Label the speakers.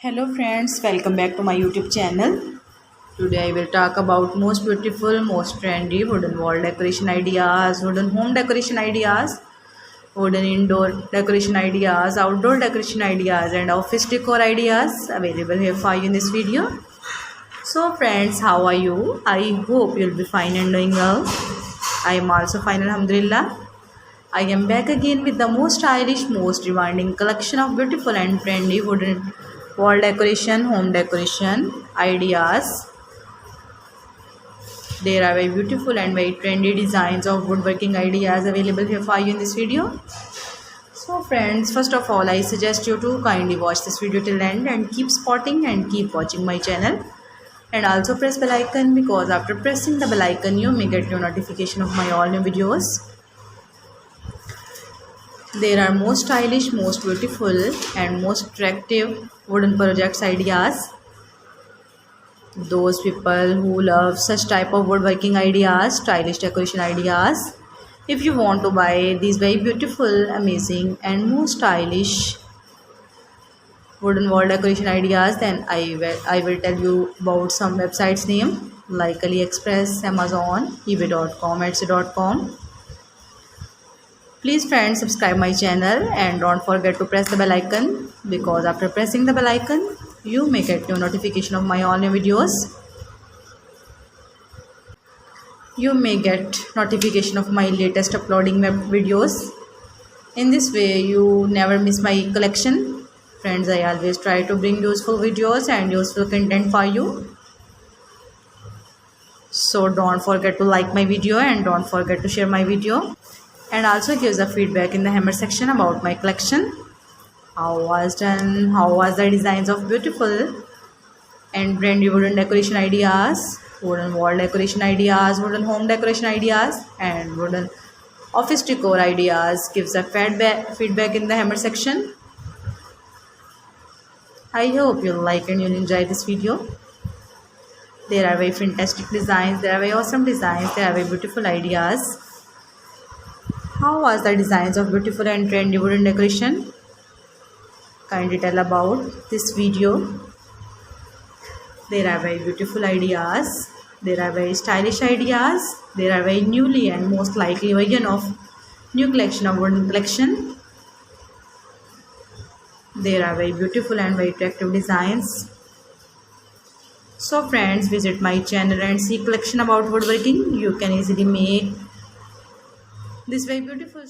Speaker 1: Hello friends, welcome back to my YouTube channel. Today I will talk about most beautiful, most trendy wooden wall decoration ideas, wooden home decoration ideas, wooden indoor decoration ideas, outdoor decoration ideas and office decor ideas available here for you in this video. So friends, how are you? I hope you'll be fine and doing well. I am also fine, alhamdulillah. I am back again with the most stylish, most demanding collection of beautiful and trendy wooden wall decoration, home decoration ideas. There are very beautiful and very trendy designs of woodworking ideas available here for you in this video. So friends, first of all, I suggest you to kindly watch this video till end and keep spotting and keep watching my channel. And also press bell icon, because after pressing the bell icon, you may get your notification of my all new videos. There are most stylish, most beautiful and most attractive wooden projects ideas. Those people who love such type of woodworking ideas, stylish decoration ideas, if you want to buy these very beautiful, amazing and most stylish wooden wall decoration ideas, then I will tell you about some websites name like AliExpress, Amazon, eBay.com, Etsy.com. Please friends, subscribe my channel and don't forget to press the bell icon, because after pressing the bell icon you may get your notification of my all new videos. You may get notification of my latest uploading videos. In this way you never miss my collection. Friends, I always try to bring useful videos and useful content for you. So don't forget to like my video and don't forget to share my video. And also give the feedback in the hammer section about my collection. How was done, how was the designs of beautiful and trendy wooden decoration ideas, wooden wall decoration ideas, wooden home decoration ideas and wooden office decor ideas. Give the feedback in the hammer section. I hope you'll like and you'll enjoy this video. There are very fantastic designs, there are very awesome designs, there are very beautiful ideas. How was the designs of beautiful and trendy wooden decoration? Kindly tell about this video. There are very beautiful ideas. There are very stylish ideas. There are very newly and most likely version of new collection of wooden collection. There are very beautiful and very attractive designs. So friends, visit my channel and see collection about woodworking. You can easily make this very beautiful